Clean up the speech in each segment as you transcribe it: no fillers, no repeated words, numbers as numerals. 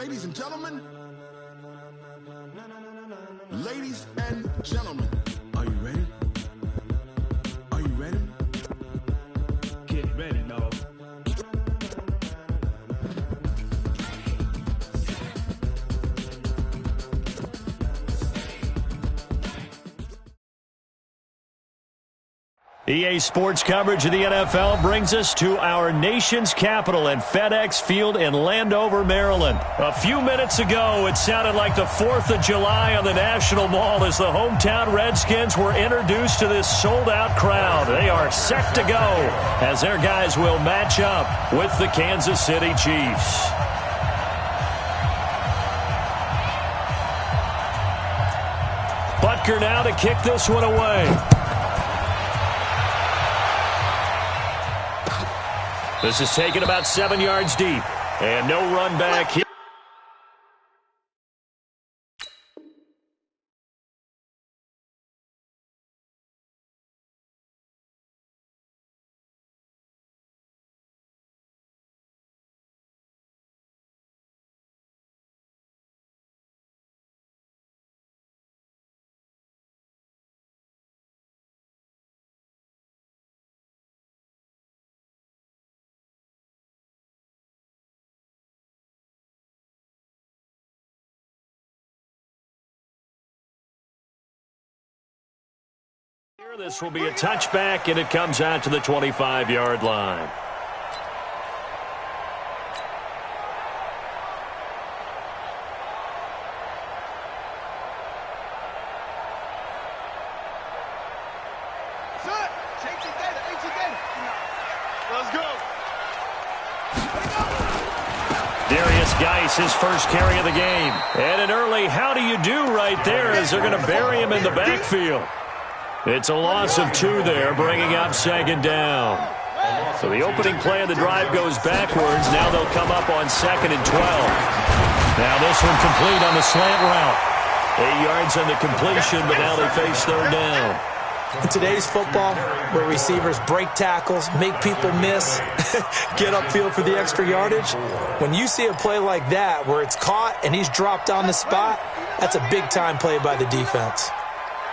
Ladies and gentlemen, ladies and gentlemen, are you ready? Are you ready? Get ready, dog. EA Sports coverage of the NFL brings us to our nation's capital at FedEx Field in Landover, Maryland. A few minutes ago, it sounded like the 4th of July on the National Mall as the hometown Redskins were introduced to this sold-out crowd. They are set to go as their guys will match up with the Kansas City Chiefs. Butker now to kick this one away. This is taken about 7 yards deep. And no run back here. This will be a touchback, and it comes out to the 25-yard line. Let's go. Darius Geis, his first carry of the game. And an early how do you do right there as they're going to bury him in the backfield. It's a loss of 2 there, bringing up second down. So the opening play of the drive goes backwards. Now they'll come up on 2nd and 12. Now this one complete on the slant route. 8 yards on the completion, but now they face 3rd down. In today's football, where receivers break tackles, make people miss, get upfield for the extra yardage, when you see a play like that where it's caught and he's dropped on the spot, that's a big-time play by the defense.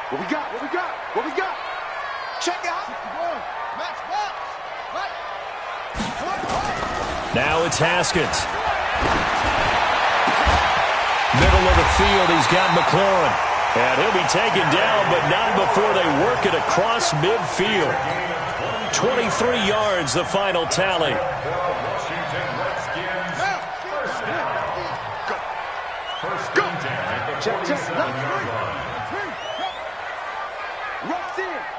What we got? What we got? What we got? Check out. Now it's Haskins. Middle of the field, he's got McLaurin. And he'll be taken down, but not before they work it across midfield. 23 yards, the final tally. Check, check.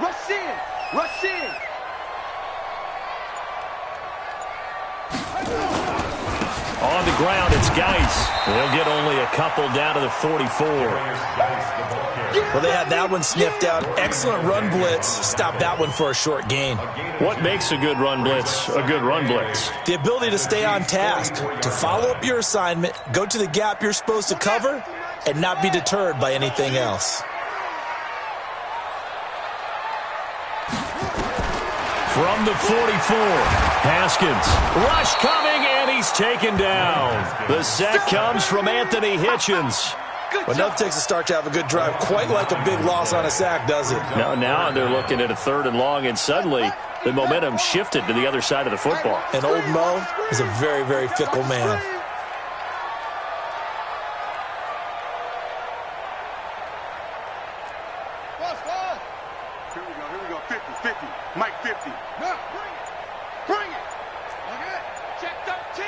Rush in! Rush in! On the ground, it's Geis. They'll get only a couple down to the 44. Well, they had that one sniffed out. Excellent run blitz. Stop that one for a short gain. What makes a good run blitz a good run blitz? The ability to stay on task, to follow up your assignment, go to the gap you're supposed to cover, and not be deterred by anything else. From the 44, Haskins. Rush coming, and he's taken down. The sack comes from Anthony Hitchens. But enough takes a start to have a good drive. Quite like a big loss on a sack, does it? Now they're looking at a 3rd and long, and suddenly the momentum shifted to the other side of the football. And old Mo is a very, very fickle man. Here we go. 50. Mike 50. No, bring it. Okay. Check 13.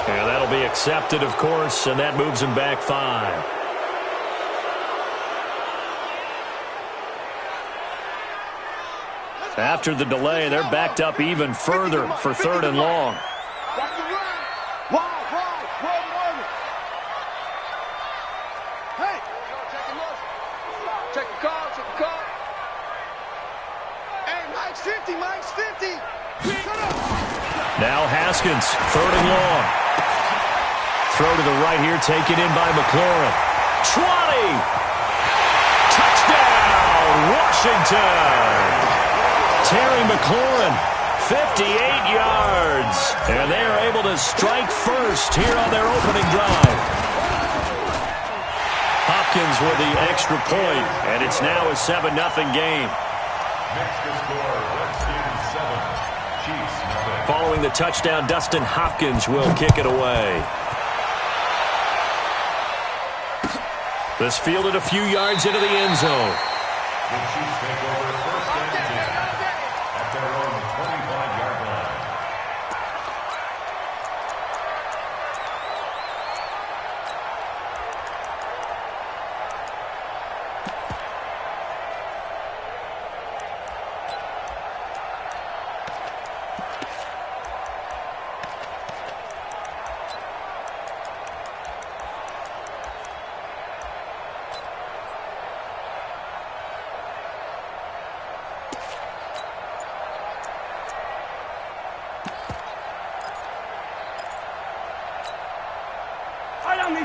And that'll be accepted, of course, and that moves him back 5. After the delay, they're backed up even further for 3rd and long. Now Haskins, 3rd and long. Throw to the right here, taken in by McLaurin. 20! Touchdown, Washington! Terry McLaurin, 58 yards. And they are able to strike first here on their opening drive. Hopkins with the extra point, and it's now a 7-0 game. Next to score, Redskins 7, Chiefs nothing. Following the touchdown, Dustin Hopkins will kick it away. This fielded a few yards into the end zone. The Chiefs take over first and 10 at their own 25-yard line.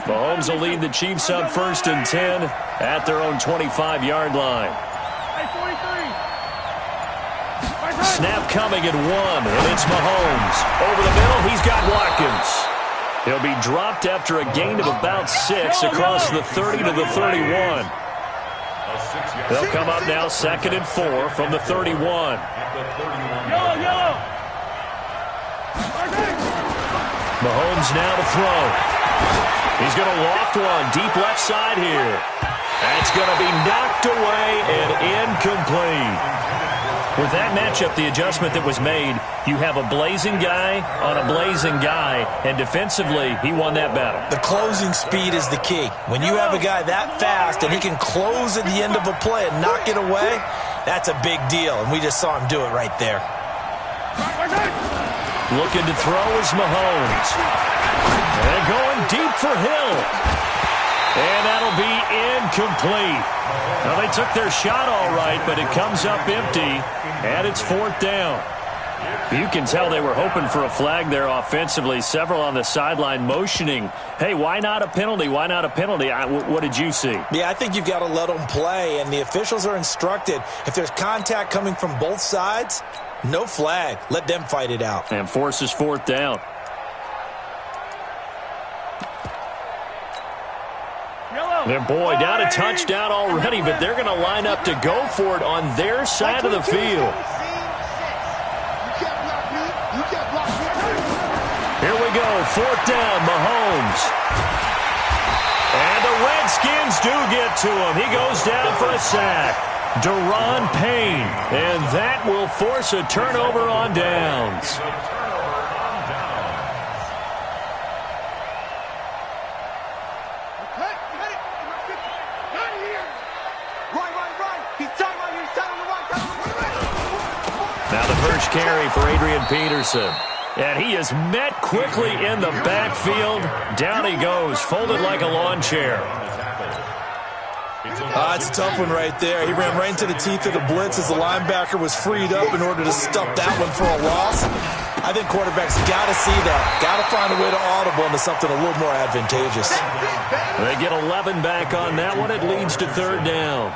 Mahomes will lead the Chiefs up first and 10 at their own 25-yard line. Snap coming at 1, and it's Mahomes. Over the middle, he's got Watkins. He'll be dropped after a gain of about 6 across the 30 to the 31. They'll come up now 2nd and 4 from the 31. Mahomes now to throw. He's going to loft one deep left side here. That's going to be knocked away and incomplete. With that matchup, the adjustment that was made, you have a blazing guy on a blazing guy, and defensively, he won that battle. The closing speed is the key. When you have a guy that fast and he can close at the end of a play and knock it away, that's a big deal, and we just saw him do it right there. Looking to throw is Mahomes. And going deep for Hill. And that'll be incomplete. Well, they took their shot all right, but it comes up empty, and it's 4th down. You can tell they were hoping for a flag there offensively. Several on the sideline motioning, hey, why not a penalty? Why not a penalty? What did you see? Yeah, I think you've got to let them play, and the officials are instructed, if there's contact coming from both sides, no flag. Let them fight it out. And forces 4th down. Their boy down a touchdown already, but they're going to line up to go for it on their side of the field. Here we go, 4th down, Mahomes. And the Redskins do get to him. He goes down for a sack. Deron Payne, and that will force a turnover on downs. Now the first carry for Adrian Peterson. And he is met quickly in the backfield. Down he goes, folded like a lawn chair. It's a tough one right there. He ran right into the teeth of the blitz as the linebacker was freed up in order to stop that one for a loss. I think quarterbacks got to see that. Got to find a way to audible into something a little more advantageous. They get 11 back on that one. It leads to 3rd down.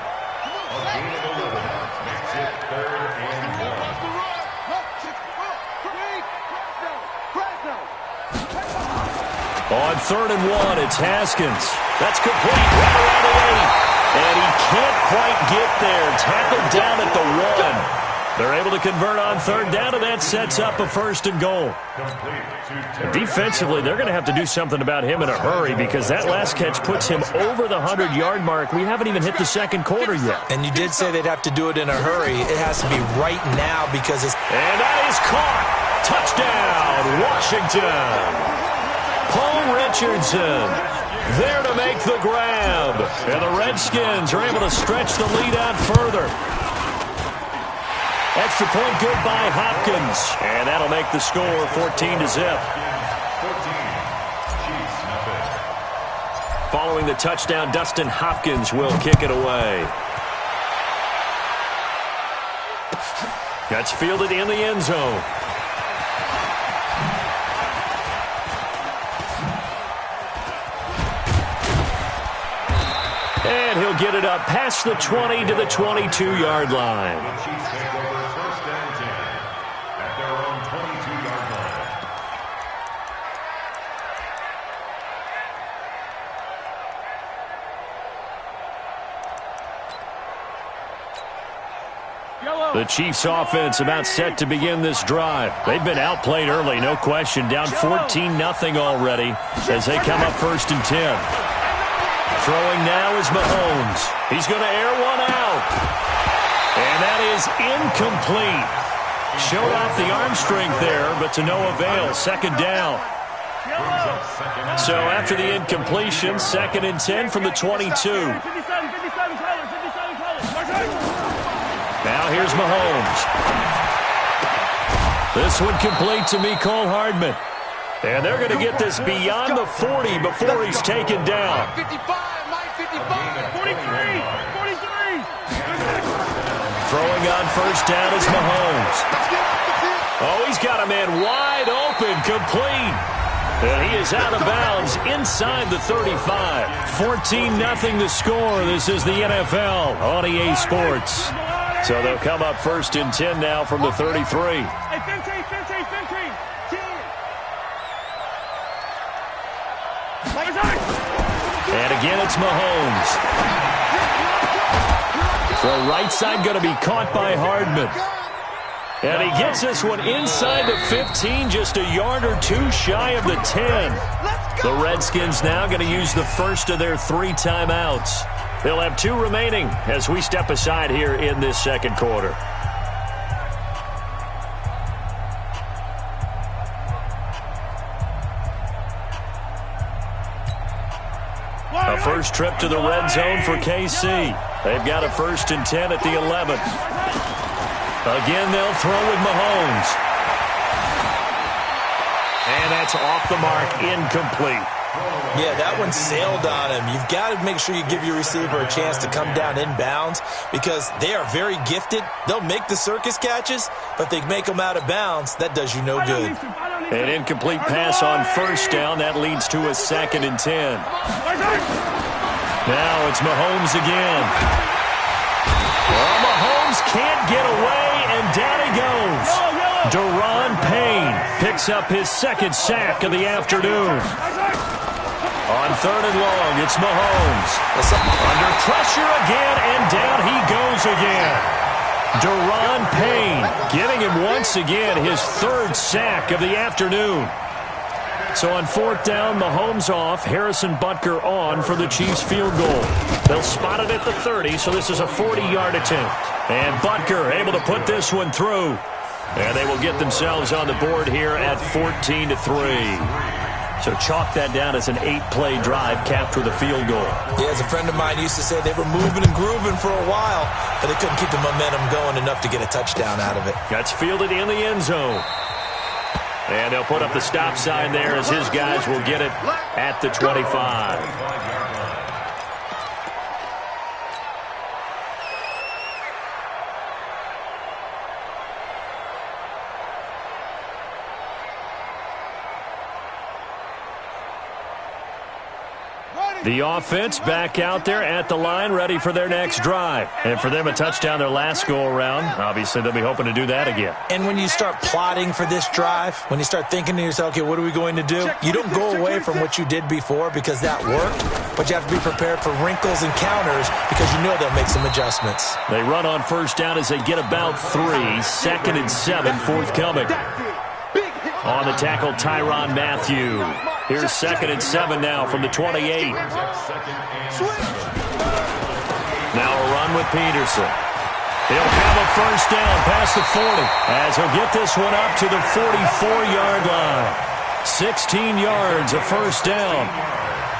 On 3rd and 1, it's Haskins. That's complete right around the 8. And he can't quite get there. Tackled down at the 1. They're able to convert on 3rd down, and that sets up a 1st and goal. Defensively, they're going to have to do something about him in a hurry because that last catch puts him over the 100-yard mark. We haven't even hit the 2nd quarter yet. And you did say they'd have to do it in a hurry. It has to be right now because it's... And that is caught. Touchdown, Washington. Paul Richardson there to make the grab. And the Redskins are able to stretch the lead out further. Extra point good by Hopkins. And that'll make the score 14-0. Following the touchdown, Dustin Hopkins will kick it away. That's fielded in the end zone. And he'll get it up past the 20 to the 22-yard line. The Chiefs take over 1st and 10 at their own The Chiefs offense about set to begin this drive. They've been outplayed early, no question. Down 14-0 already as they come up 1st and 10. Throwing now is Mahomes. He's going to air one out. And that is incomplete. Showed off the arm strength there, but to no avail. 2nd down. So after the incompletion, 2nd and 10 from the 22. Now here's Mahomes. This one complete to Mecole Hardman. And they're going to get this beyond the 40 before he's taken down. 55, Mike, 55. 43. Throwing on 1st down is Mahomes. Oh, he's got a man wide open, complete. And he is out of bounds inside the 35. 14-0 the score. This is the NFL on EA Sports. So they'll come up 1st and 10 now from the 33. Hey, 15. And again, it's Mahomes. The right side going to be caught by Hardman. And he gets this one inside the 15, just a yard or two shy of the 10. The Redskins now going to use the first of their 3 timeouts. They'll have 2 remaining as we step aside here in this 2nd quarter. A first trip to the red zone for KC. They've got a 1st and 10 at the 11th. Again, they'll throw with Mahomes. And that's off the mark, incomplete. Yeah, that one sailed on him. You've got to make sure you give your receiver a chance to come down inbounds because they are very gifted. They'll make the circus catches, but if they make them out of bounds, that does you no good. An incomplete pass on 1st down. That leads to a 2nd and 10. Now it's Mahomes again. Well, Mahomes can't get away, and down he goes. Daron Payne picks up his 2nd sack of the afternoon. On 3rd and long, it's Mahomes. Under pressure again, and down he goes again. Daron Payne getting him once again his 3rd sack of the afternoon. So on 4th down, Mahomes off, Harrison Butker on for the Chiefs field goal. They'll spot it at the 30, so this is a 40-yard attempt. And Butker able to put this one through. And they will get themselves on the board here at 14-3. So chalk that down as an 8-play drive capped with a field goal. Yeah, as a friend of mine used to say, they were moving and grooving for a while, but they couldn't keep the momentum going enough to get a touchdown out of it. That's fielded in the end zone. And they'll put up the stop sign there as his guys will get it at the 25. The offense back out there at the line, ready for their next drive. And for them, a touchdown their last go-around. Obviously, they'll be hoping to do that again. And when you start plotting for this drive, when you start thinking to yourself, okay, what are we going to do? You don't go away from what you did before because that worked, but you have to be prepared for wrinkles and counters because you know they'll make some adjustments. They run on 1st down as they get about 3. 2nd and 7 forthcoming. On the tackle, Tyrann Mathieu. Here's 2nd and 7 now from the 28. Now a run with Peterson. He'll have a 1st down past the 40 as he'll get this one up to the 44-yard line. 16 yards, a 1st down.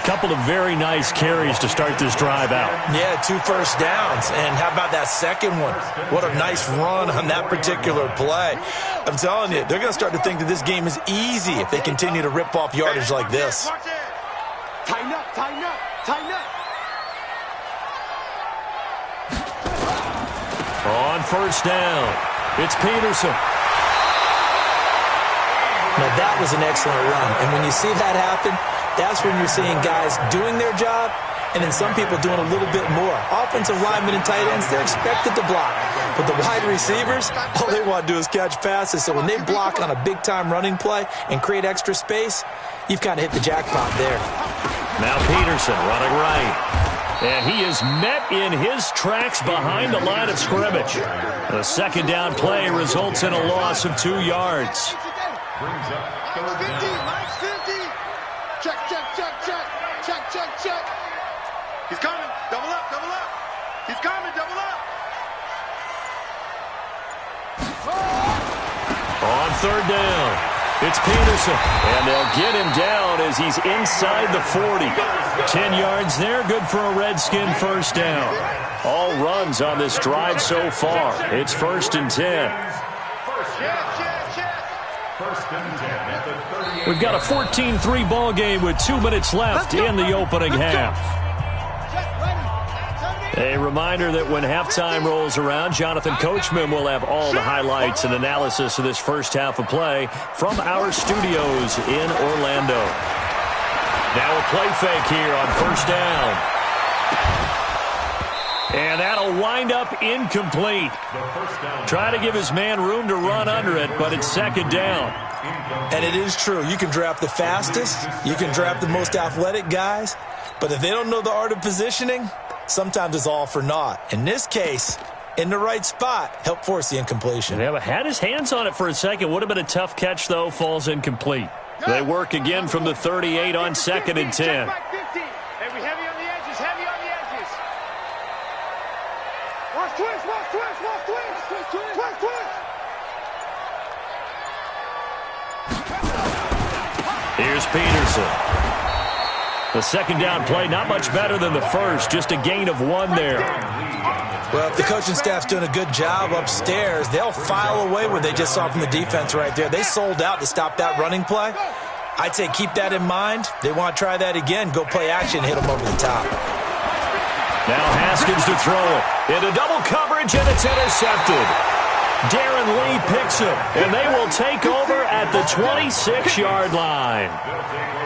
Couple of very nice carries to start this drive out. Yeah, 2 first downs. And how about that second one? What a nice run on that particular play. I'm telling you, they're going to start to think that this game is easy if they continue to rip off yardage like this. Tighten up, tighten up, tighten up. On 1st down, it's Peterson. Now, that was an excellent run. And when you see that happen, that's when you're seeing guys doing their job and then some people doing a little bit more. Offensive linemen and tight ends, they're expected to block. But the wide receivers, all they want to do is catch passes. So when they block on a big-time running play and create extra space, you've kind of hit the jackpot there. Now Peterson running right. And he is met in his tracks behind the line of scrimmage. The second down play results in a loss of 2 yards. Brings up third 50, down. Mike's 50. Check, check, check, check. Check, check, check. He's coming. Double up, double up. He's coming, double up. On third down, it's Peterson. And they'll get him down as he's inside the 40. 10 yards there, good for a Redskin first down. All runs on this drive so far. It's 1st and 10. First and 10 at the 38. We've got a 14-3 ball game with 2 minutes left in the opening half. A reminder that when halftime rolls around, Jonathan Coachman will have all the highlights and analysis of this first half of play from our studios in Orlando. Now a play fake here on first down. And that'll wind up incomplete. Try to give his man room to run under it, but it's second down. And it is true. You can draft the fastest. You can draft the most athletic guys. But if they don't know the art of positioning, sometimes it's all for naught. In this case, in the right spot, help force the incompletion. Yeah, but had his hands on it for a second. Would have been a tough catch, though. Falls incomplete. They work again from the 38 on 2nd and 10. Watch twist, watch twist, watch twist. Twist, twist, twist, twist. Here's Peterson. The second down play, not much better than the first, just a gain of 1 there. Well, if the coaching staff's doing a good job upstairs, they'll file away what they just saw from the defense right there. They sold out to stop that running play. I'd say keep that in mind. They want to try that again. Go play action, hit them over the top. Now Haskins to throw it. Into double coverage, and it's intercepted. Darren Lee picks him, and they will take over at the 26-yard line.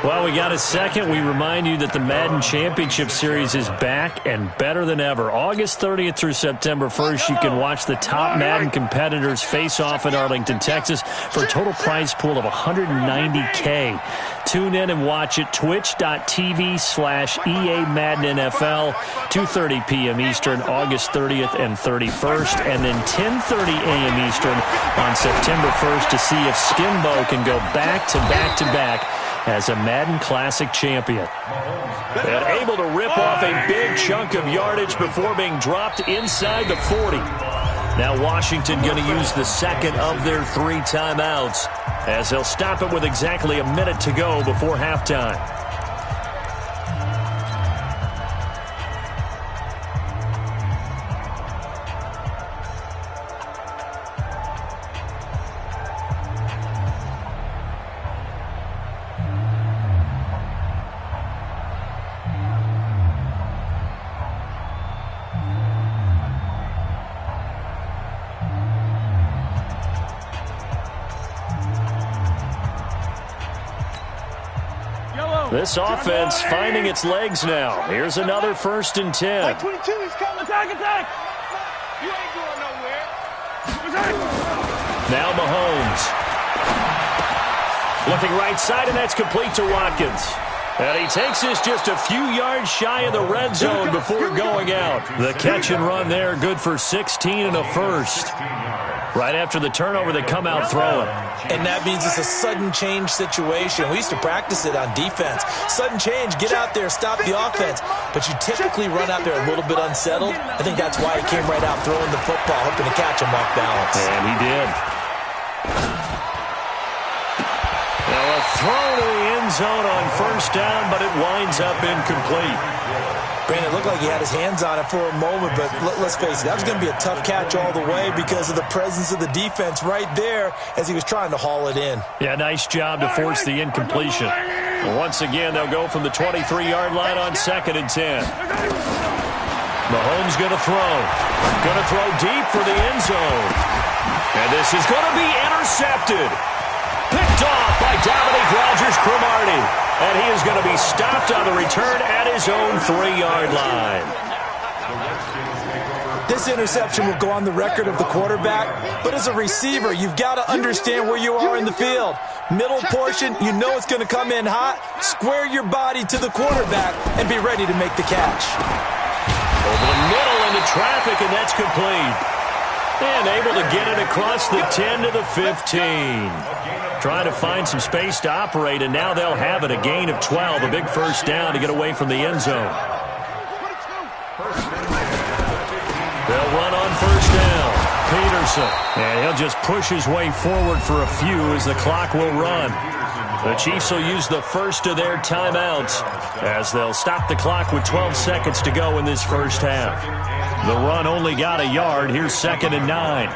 Well, we got a second. We remind you that the Madden Championship Series is back and better than ever. August 30th through September 1st, you can watch the top Madden competitors face off in Arlington, Texas for a total prize pool of $190K. Tune in and watch it, twitch.tv/EA Madden NFL, 2:30 p.m. Eastern, August 30th and 31st, and then 10:30 a.m. Eastern on September 1st to see if Skimbo can go back-to-back-to-back as a Madden Classic champion. And able to rip off a big chunk of yardage before being dropped inside the 40. Now Washington going to use the second of their 3 timeouts as they'll stop it with exactly a minute to go before halftime. This offense finding its legs now. Here's another 1st and 10. 22, he's coming. Attack. You ain't going nowhere. Now Mahomes. Looking right side, and that's complete to Watkins. And he takes this just a few yards shy of the red zone before going out. The catch and run there, good for 16 and a first. Right after the turnover, they come out throwing. And that means it's a sudden change situation. We used to practice it on defense. Sudden change, get out there, stop the offense. But you typically run out there a little bit unsettled. I think that's why he came right out throwing the football, hoping to catch him off balance. And he did. Now a throw to the end zone on first down, but it winds up incomplete. Brandon, it looked like he had his hands on it for a moment, but let's face it, that was going to be a tough catch all the way because of the presence of the defense right there as he was trying to haul it in. Yeah, nice job to force the incompletion. Once again, they'll go from the 23-yard line on 2nd and 10. Mahomes going to throw. Going to throw deep for the end zone. And this is going to be intercepted. Picked off by Dominique Rodgers-Cromartie. And he is going to be stopped on the return at his own 3-yard line. This interception will go on the record of the quarterback, but as a receiver, you've got to understand where you are in the field. Middle portion, you know it's going to come in hot. Square your body to the quarterback and be ready to make the catch. Over the middle into traffic, and that's complete. And able to get it across the 10 to the 15. Trying to find some space to operate, and now they'll have it. A gain of 12, a big first down to get away from the end zone. They'll run on first down. Peterson, and he'll just push his way forward for a few as the clock will run. The Chiefs will use the first of their timeouts as they'll stop the clock with 12 seconds to go in this first half. The run only got a yard. Here's 2nd and 9.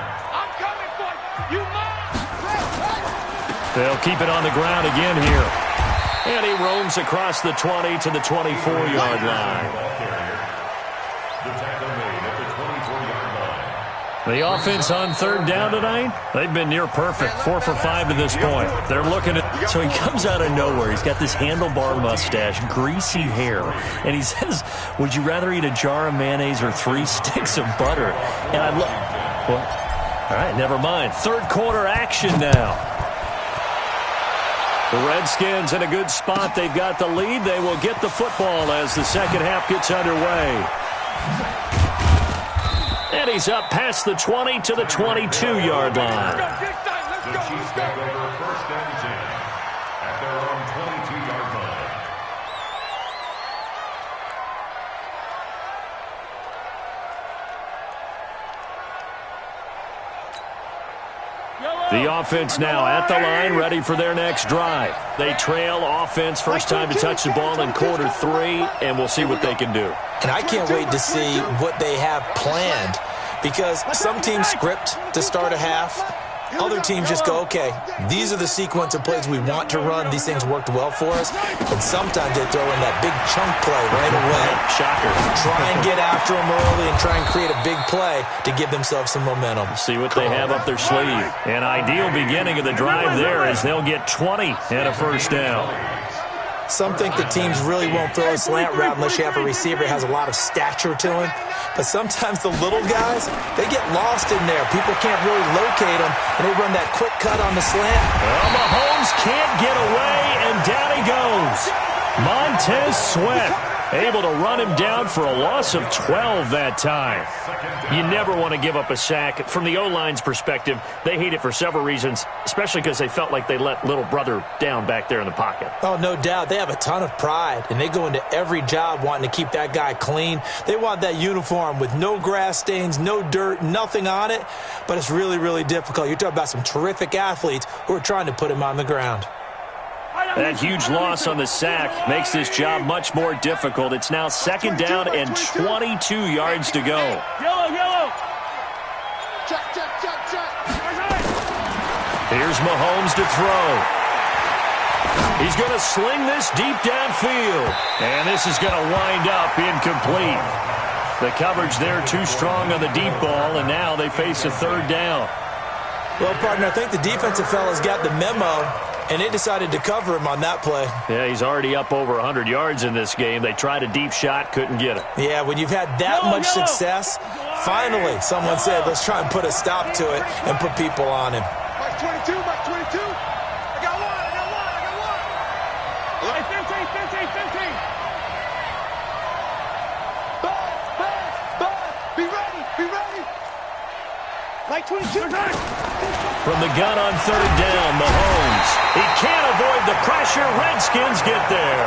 They'll keep it on the ground again here. And he roams across the 20 to the 24-yard line. The offense on 3rd down tonight, they've been near perfect, 4 for 5 to this point. They're looking at, so he comes out of nowhere. He's got this handlebar mustache, greasy hair, and he says, would you rather eat a jar of mayonnaise or 3 sticks of butter? And I look, well, all right, never mind. 3rd quarter action now. The Redskins in a good spot. They've got the lead. They will get the football as the second half gets underway. And he's up past the 20 to the 22-yard line. The Chiefs take over 1st and 10 at their own 22-yard line. The offense now at the line, ready for their next drive. They trail offense, first time to touch the ball in quarter 3, and we'll see what they can do. And I can't wait to see what they have planned, because some teams script to start a half. Other teams just go, okay, these are the sequence of plays we want to run. These things worked well for us. And sometimes they throw in that big chunk play right away. Shocker. Try and get after them early and try and create a big play to give themselves some momentum. See what they have up their sleeve. An ideal beginning of the drive there as they'll get 20 and a first down. Some think the teams really won't throw a slant route unless you have a receiver that has a lot of stature to him. But sometimes the little guys, they get lost in there. People can't really locate them, and they run that quick cut on the slant. Well, Mahomes can't get away, and down he goes. Montez Sweat able to run him down for a loss of 12 that time. You never want to give up a sack. From the O-line's perspective, they hate it for several reasons, especially because they felt like they let little brother down back there in the pocket. Oh, no doubt. They have a ton of pride, and they go into every job wanting to keep that guy clean. They want that uniform with no grass stains, no dirt, nothing on it, but it's really, really difficult. You're talking about some terrific athletes who are trying to put him on the ground. That huge loss on the sack makes this job much more difficult. It's now 2nd down and 22 yards to go. Yellow. Check. Here's Mahomes to throw. He's going to sling this deep downfield. And this is going to wind up incomplete. The coverage there too strong on the deep ball, and now they face a 3rd down. Well, partner, I think the defensive fellas got the memo, and they decided to cover him on that play. Yeah, he's already up over 100 yards in this game. They tried a deep shot, couldn't get it. Yeah, when you've had that much success, finally someone said, let's try and put a stop to it and put people on him. Mike 22. I got one. All right, 15. Buzz. Be ready. Mike 22. From the gun on 3rd down, Mahomes. He can't avoid the pressure. Redskins get there.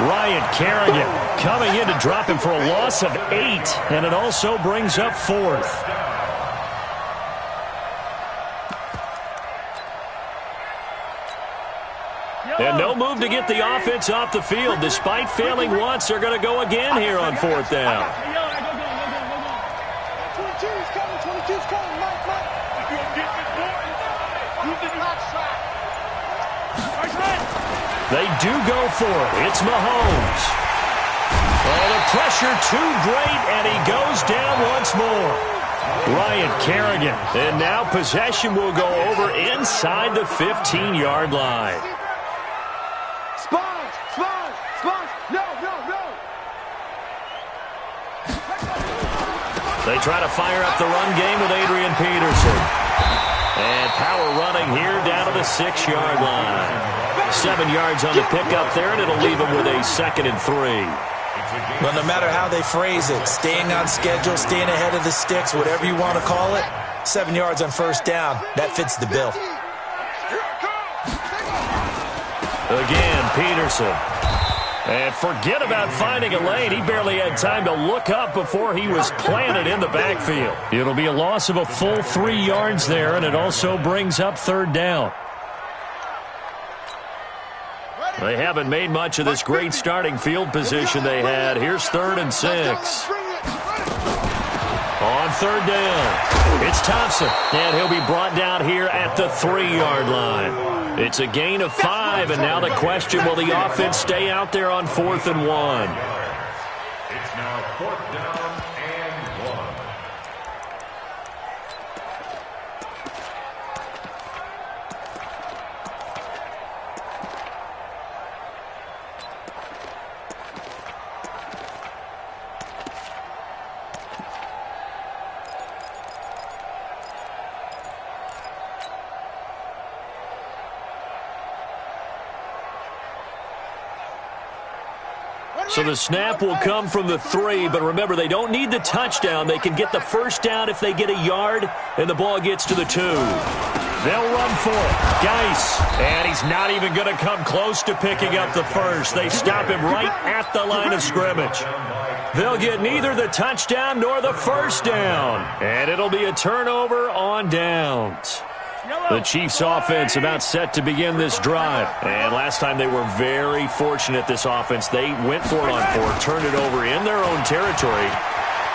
Ryan Kerrigan coming in to drop him for a loss of 8, and it also brings up 4th. And no move to get the offense off the field. Despite failing once, they're going to go again here on 4th down. 22's coming. Mike. They do go for it. It's Mahomes. Oh, the pressure too great, and he goes down once more. Ryan Kerrigan. And now possession will go over inside the 15-yard line. Spons. No. They try to fire up the run game with Adrian Peterson. And power running here down to the 6-yard line. 7 yards on the pickup there, and it'll leave him with a 2nd and 3. Well, no matter how they phrase it, staying on schedule, staying ahead of the sticks, whatever you want to call it, 7 yards on first down, that fits the bill. Again, Peterson. And forget about finding a lane. He barely had time to look up before he was planted in the backfield. It'll be a loss of a full 3 yards there, and it also brings up third down. They haven't made much of this great starting field position they had. Here's 3rd and 6. On third down, it's Thompson, and he'll be brought down here at the 3-yard line. It's a gain of 5, and now the question, will the offense stay out there on 4th and 1? It's now 4th down and 1. So the snap will come from the 3, but remember, they don't need the touchdown. They can get the first down if they get a yard, and the ball gets to the 2. They'll run for it. Geis, and he's not even going to come close to picking up the first. They stop him right at the line of scrimmage. They'll get neither the touchdown nor the first down, and it'll be a turnover on downs. The Chiefs' offense about set to begin this drive. And last time they were very fortunate, this offense. They went for it on 4, turned it over in their own territory,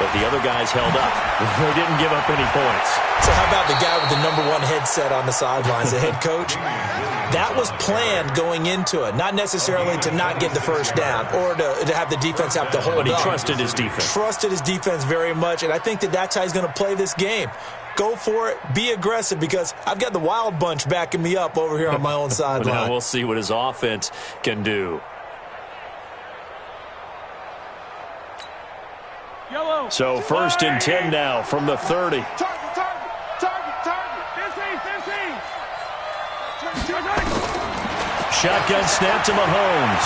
but the other guys held up. They didn't give up any points. So how about the guy with the #1 headset on the sidelines, the head coach? That was planned going into it, not necessarily to not get the first down or to have the defense have to hold up. But he trusted his defense. Trusted his defense very much, and I think that's how he's going to play this game. Go for it. Be aggressive, because I've got the Wild Bunch backing me up over here on my own sideline. Now we'll see what his offense can do. So 1st and 10 now from the 30. Shotgun snap to Mahomes.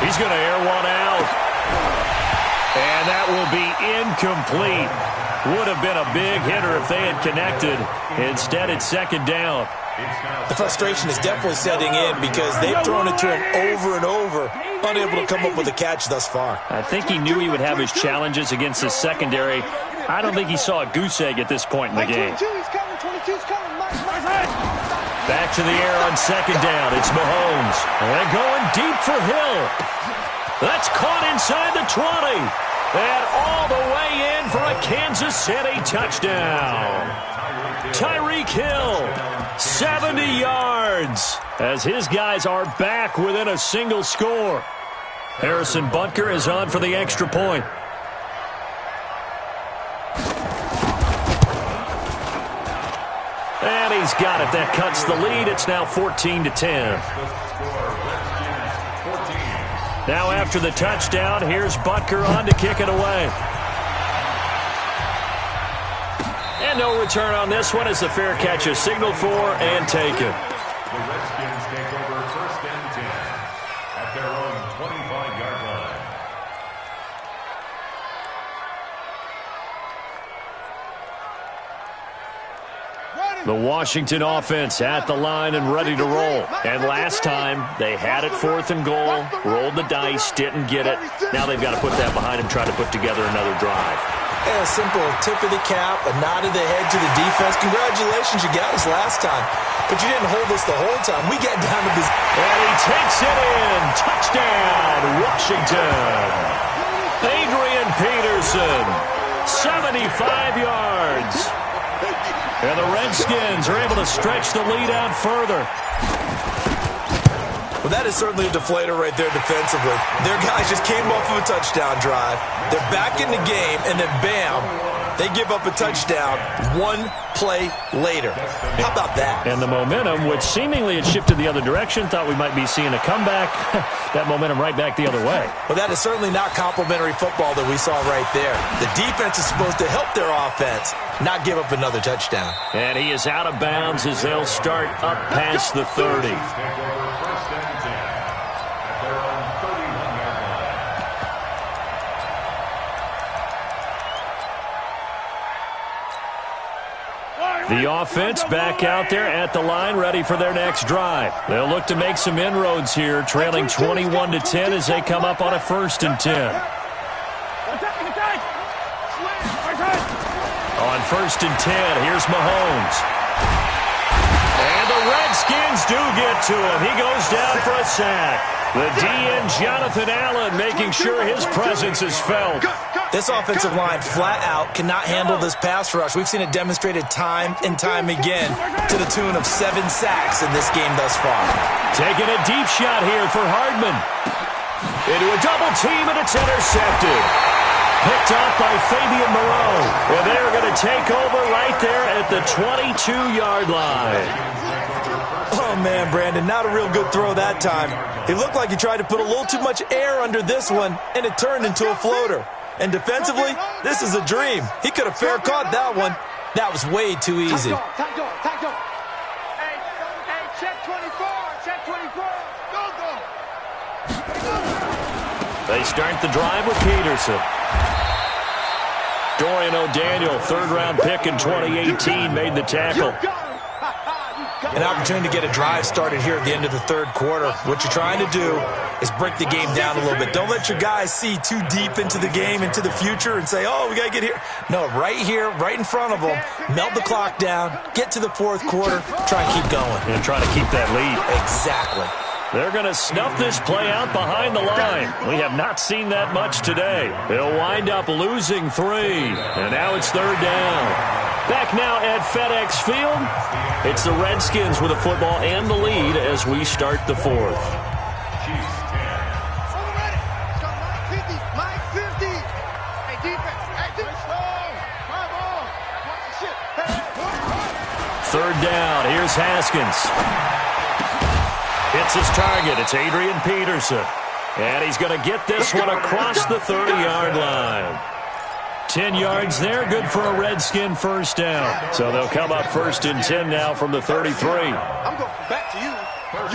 He's going to air one out. And that will be incomplete. Would have been a big hitter if they had connected. Instead, it's 2nd down. The frustration is definitely setting in because they've thrown it to him over and over, unable to come up with a catch thus far. I think he knew he would have his challenges against his secondary. I don't think he saw a goose egg at this point in the game. Back to the air on 2nd down. It's Mahomes. And going deep for Hill. That's caught inside the 20. And all the way in for a Kansas City touchdown. Tyreek Hill, 70 yards, as his guys are back within a single score. Harrison Butker is on for the extra point. And he's got it. That cuts the lead. It's now 14-10. Now after the touchdown, here's Butker on to kick it away. And no return on this one as the fair catch is signaled for and taken. The Redskins take over 1st and 10 at their own 25-yard line. The Washington offense at the line and ready to roll. And last time, they had it 4th and goal, rolled the dice, didn't get it. Now they've got to put that behind them, try to put together another drive. A simple tip of the cap, a nod of the head to the defense. Congratulations, you got us last time. But you didn't hold us the whole time. We got down to this. And he takes it in. Touchdown, Washington. Adrian Peterson, 75 yards. And the Redskins are able to stretch the lead out further. Well, that is certainly a deflator right there defensively. Their guys just came off of a touchdown drive. They're back in the game, and then bam, they give up a touchdown 1 play later. How about that? And the momentum, which seemingly had shifted the other direction, thought we might be seeing a comeback. That momentum right back the other way. Well, that is certainly not complimentary football that we saw right there. The defense is supposed to help their offense, not give up another touchdown. And he is out of bounds as they'll start up past the 30. The offense back out there at the line, ready for their next drive. They'll look to make some inroads here, trailing 21-10 as they come up on a 1st and 10. On 1st and 10, here's Mahomes. And the Redskins do get to him. He goes down for a sack. The DN, Jonathan Allen, making sure his presence is felt. This offensive line flat out cannot handle this pass rush. We've seen it demonstrated time and time again to the tune of 7 sacks in this game thus far. Taking a deep shot here for Hardman. Into a double team, and it's intercepted. Picked off by Fabian Moreau. And they're going to take over right there at the 22-yard line. Oh, man, Brandon, not a real good throw that time. He looked like he tried to put a little too much air under this one, and it turned into a floater. And defensively, this is a dream. He could have fair caught that one. That was way too easy. Hey, check 24, check 24. Go. They start the drive with Peterson. Dorian O'Daniel, 3rd-round pick in 2018, made the tackle. An opportunity to get a drive started here at the end of the 3rd quarter. What you're trying to do is break the game down a little bit. Don't let your guys see too deep into the game, into the future, and say, oh, we got to get here. No, right here, right in front of them, melt the clock down, get to the 4th quarter, try and keep going. And try to keep that lead. Exactly. They're going to snuff this play out behind the line. We have not seen that much today. They'll wind up losing 3. And now it's 3rd down. Back now at FedEx Field. It's the Redskins with the football and the lead as we start the 4th. Mike 50. Hey, defense. Hey, defense. 3rd down. Here's Haskins. Hits his target. It's Adrian Peterson. And he's going to get this one across the 30-yard line. 10 yards there, good for a Redskin 1st down. So they'll come up 1st and 10 now from the 33. I'm going back to you.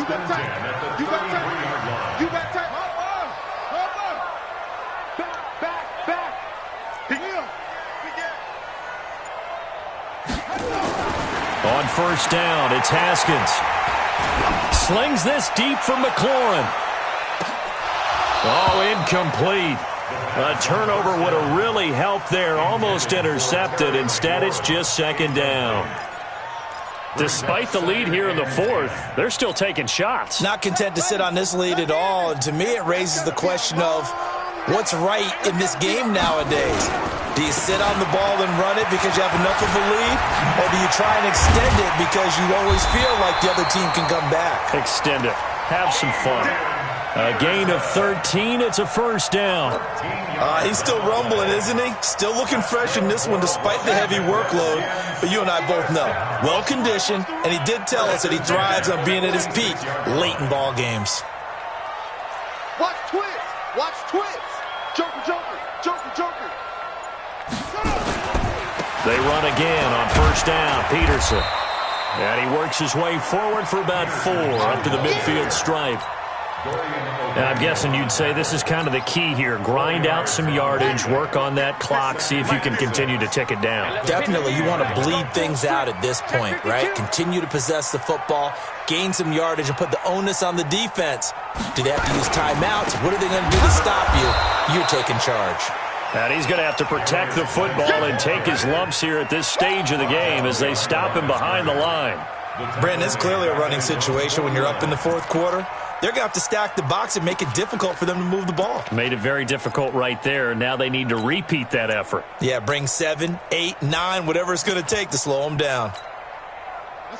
You got time. You got time. You got time. Back. On 1st down, it's Haskins. Slings this deep from McLaurin. Oh, incomplete. A turnover would have really helped there. Almost intercepted. Instead, it's just 2nd down. Despite the lead here in the 4th, they're still taking shots. Not content to sit on this lead at all. And to me, it raises the question of what's right in this game nowadays. Do you sit on the ball and run it because you have enough of a lead? Or do you try and extend it because you always feel like the other team can come back? Extend it. Have some fun. A gain of 13. It's a 1st down. He's still rumbling, isn't he? Still looking fresh in this one despite the heavy workload. But you and I both know, well-conditioned, and he did tell us that he thrives on being at his peak late in ball games. Watch twist. Watch twist. Joker. They run again on 1st down. Peterson. And he works his way forward for about 4 up to the midfield stripe. And I'm guessing you'd say this is kind of the key here. Grind out some yardage, work on that clock, see if you can continue to tick it down. Definitely, you want to bleed things out at this point, right? Continue to possess the football, gain some yardage, and put the onus on the defense. Do they have to use timeouts? What are they going to do to stop you? You're taking charge. And he's going to have to protect the football and take his lumps here at this stage of the game as they stop him behind the line. Brandon, it's clearly a running situation when you're up in the 4th quarter. They're going to have to stack the box and make it difficult for them to move the ball. Made it very difficult right there. Now they need to repeat that effort. Yeah, bring 7, 8, 9, whatever it's going to take to slow them down.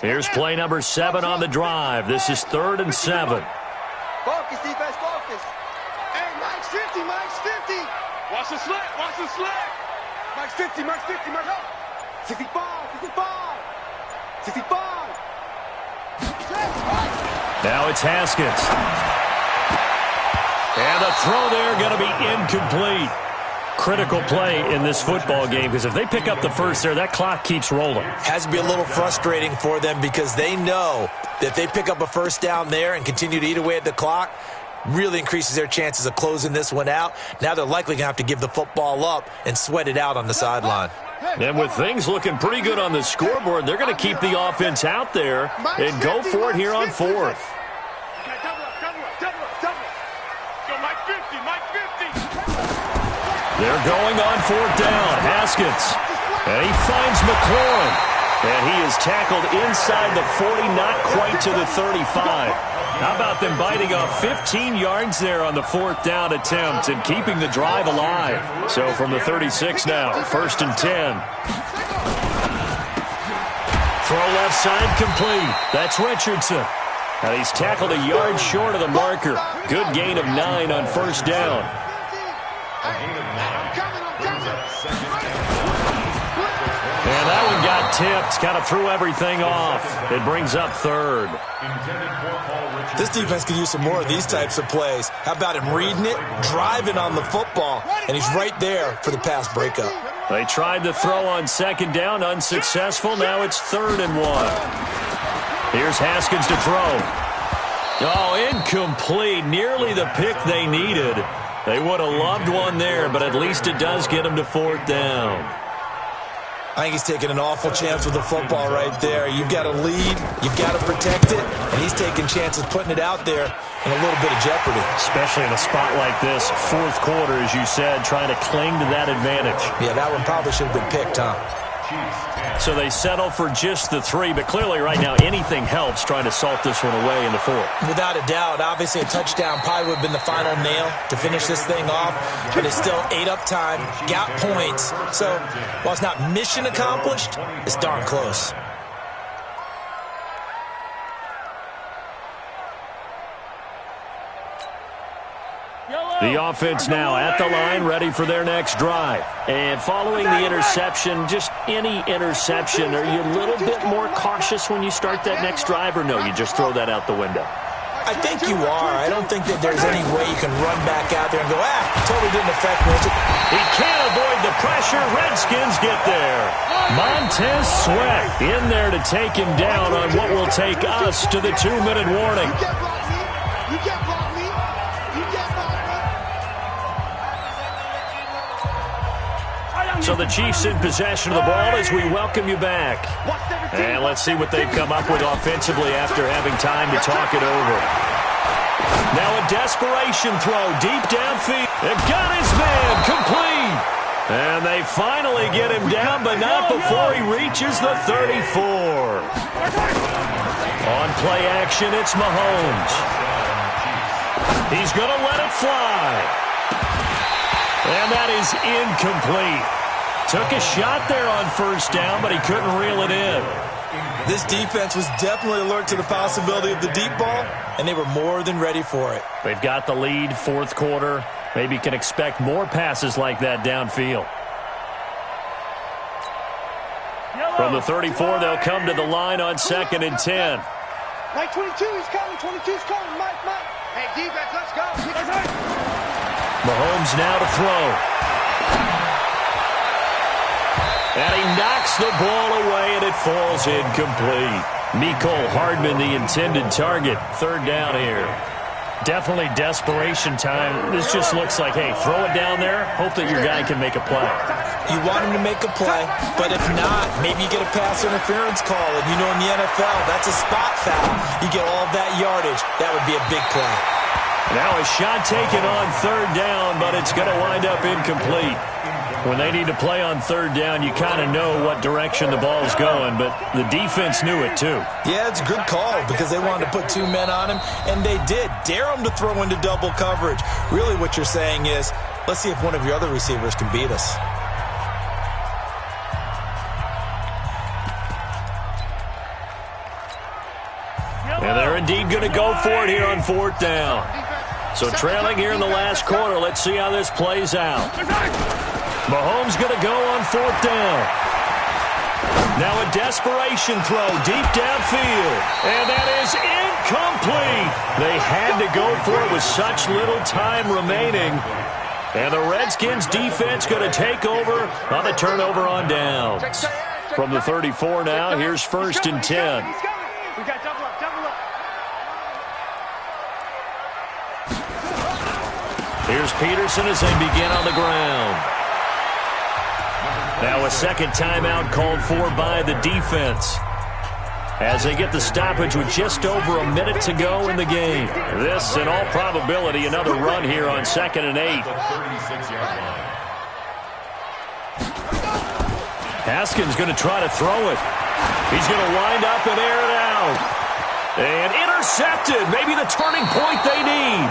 Here's play number 7 on the drive. This is 3rd and 7. Focus, defense, focus. Hey, Mike's 50. Watch the slit. Mike's 50. 65. Now it's Haskins. And the throw there going to be incomplete. Critical play in this football game because if they pick up the 1st there, that clock keeps rolling. Has to be a little frustrating for them because they know that if they pick up a 1st down there and continue to eat away at the clock, really increases their chances of closing this one out. Now they're likely going to have to give the football up and sweat it out on the sideline. And with things looking pretty good on the scoreboard, they're going to keep the offense out there and go for it here on fourth. They're going on fourth down. Haskins. And he finds McLaurin. And he is tackled inside the 40, not quite to the 35. How about them biting off 15 yards there on the fourth down attempt and keeping the drive alive? So from the 36 now, 1st and 10. Throw left side complete. That's Richardson. And he's tackled a yard short of the marker. Good gain of 9 on 1st down. And that one got tipped. Kind of threw everything off. It brings up 3rd. This defense could use some more of these types of plays. How about him reading it, driving on the football, and he's right there for the pass breakup. They tried to throw on 2nd down, unsuccessful. Now it's 3rd and 1. Here's Haskins to throw. Oh, incomplete. Nearly the pick they needed. They would have loved one there, but at least it does get them to 4th down. I think he's taking an awful chance with the football right there. You've got to lead, you've got to protect it, and he's taking chances putting it out there in a little bit of jeopardy. Especially in a spot like this, 4th quarter, as you said, trying to cling to that advantage. Yeah, that one probably should have been picked, huh? So they settle for just the 3, but clearly right now anything helps trying to salt this one away in the 4th. Without a doubt. Obviously a touchdown probably would have been the final nail to finish this thing off, but it's still ate up time, got points. So while it's not mission accomplished, it's darn close. The offense now at the line, ready for their next drive. And following the interception, just any interception, are you a little bit more cautious when you start that next drive, or no, you just throw that out the window? I think you are. I don't think that there's any way you can run back out there and go, totally didn't affect me. He can't avoid the pressure. Redskins get there. Montez Sweat in there to take him down on what will take us to the 2-minute warning. You can't block me. You can't block me. So the Chiefs in possession of the ball as we welcome you back. And let's see what they've come up with offensively after having time to talk it over. Now a desperation throw deep downfield. They've got his man complete. And they finally get him down, but not before he reaches the 34. On play action, it's Mahomes. He's going to let it fly. And that is incomplete. Took a shot there on 1st down, but he couldn't reel it in. This defense was definitely alert to the possibility of the deep ball, and they were more than ready for it. They've got the lead, 4th quarter. Maybe you can expect more passes like that downfield. From the 34, they'll come to the line on 2nd and 10. Mike 22, he's coming. 22's coming. Mike. Hey, defense, let's go. Mahomes now to throw. And he knocks the ball away, and it falls incomplete. Mecole Hardman, the intended target. 3rd down here. Definitely desperation time. This just looks like, hey, throw it down there, hope that your guy can make a play. You want him to make a play, but if not, maybe you get a pass interference call. And you know in the NFL, that's a spot foul. You get all that yardage. That would be a big play. Now a shot taken on 3rd down, but it's going to wind up incomplete. When they need to play on 3rd down, you kind of know what direction the ball's going, but the defense knew it too. Yeah, it's a good call because they wanted to put 2 men on him, and they did. Dare him to throw into double coverage. Really what you're saying is, let's see if one of your other receivers can beat us. And they're indeed going to go for it here on 4th down. So trailing here in the last quarter, let's see how this plays out. Mahomes going to go on 4th down. Now a desperation throw deep downfield. And that is incomplete. They had to go for it with such little time remaining. And the Redskins defense going to take over on the turnover on downs. From the 34 now, here's 1st and 10. We got double up. Here's Peterson as they begin on the ground. Now a second timeout called for by the defense, as they get the stoppage with just over a minute to go in the game. This, in all probability, another run here on 2nd and 8. Haskins going to try to throw it. He's going to wind up and air it out. And intercepted. Maybe the turning point they need.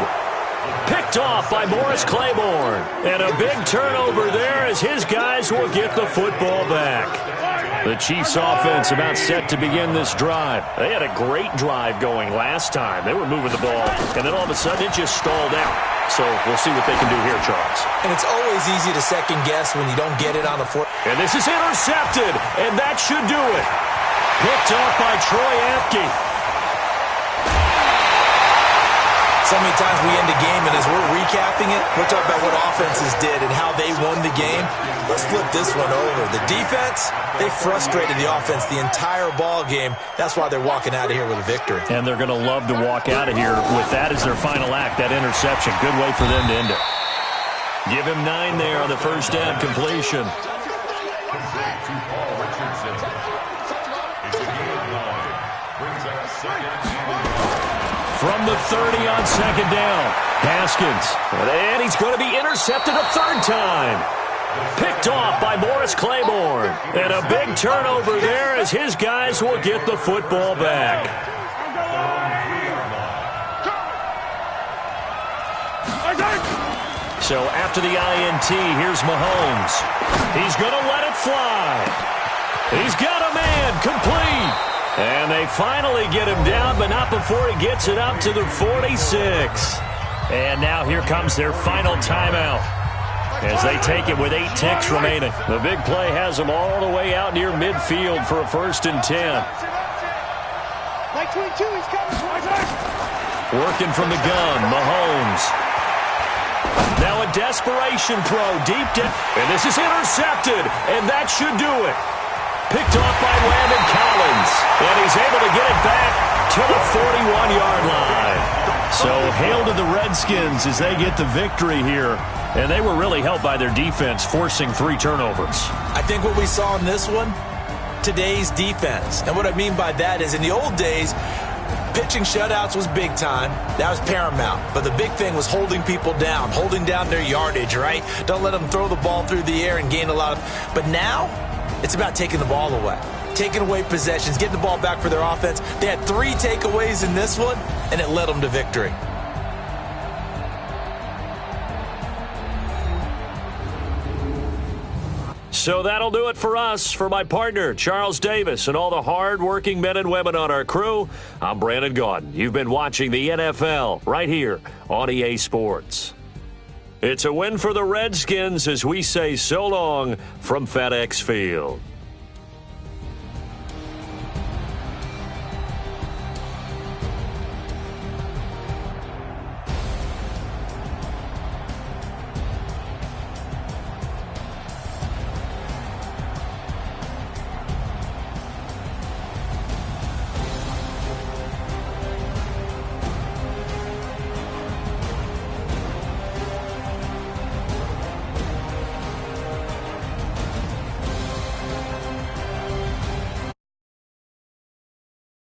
Picked off by Morris Claiborne. And a big turnover there as his guys will get the football back. The Chiefs offense about set to begin this drive. They had a great drive going last time. They were moving the ball, and then all of a sudden it just stalled out. So we'll see what they can do here, Charles. And it's always easy to second guess when you don't get it on the foot. And this is intercepted, and that should do it. Picked off by Troy Apke. So many times we end a game, and as we're recapping it, we're talking about what offenses did and how they won the game. Let's flip this one over. The defense, they frustrated the offense the entire ball game. That's why they're walking out of here with a victory. And they're going to love to walk out of here with that as their final act, that interception. Good way for them to end it. Give him 9 there on the first down completion. Complete to Paul Richardson. It's a gain of 9. Brings up 2nd and 8. From the 30 on 2nd down, Haskins. And he's going to be intercepted a 3rd time. Picked off by Morris Claiborne. And a big turnover there as his guys will get the football back. So after the INT, here's Mahomes. He's going to let it fly. He's got a man complete. And they finally get him down, but not before he gets it up to the 46. And now here comes their final timeout as they take it with 8 ticks remaining. The big play has them all the way out near midfield for a 1st and 10. Working from the gun, Mahomes. Now a desperation throw deep down. And this is intercepted, and that should do it. Picked off by Landon Collins. And he's able to get it back to the 41-yard line. So hail to the Redskins as they get the victory here. And they were really helped by their defense, forcing 3 turnovers. I think what we saw in this one, today's defense. And what I mean by that is in the old days, pitching shutouts was big time. That was paramount. But the big thing was holding people down, holding down their yardage, right? Don't let them throw the ball through the air and gain a lot of... But now, it's about taking the ball away, taking away possessions, getting the ball back for their offense. They had 3 takeaways in this one, and it led them to victory. So that'll do it for us. For my partner, Charles Davis, and all the hard-working men and women on our crew, I'm Brandon Gaudin. You've been watching the NFL right here on EA Sports. It's a win for the Redskins as we say so long from FedEx Field.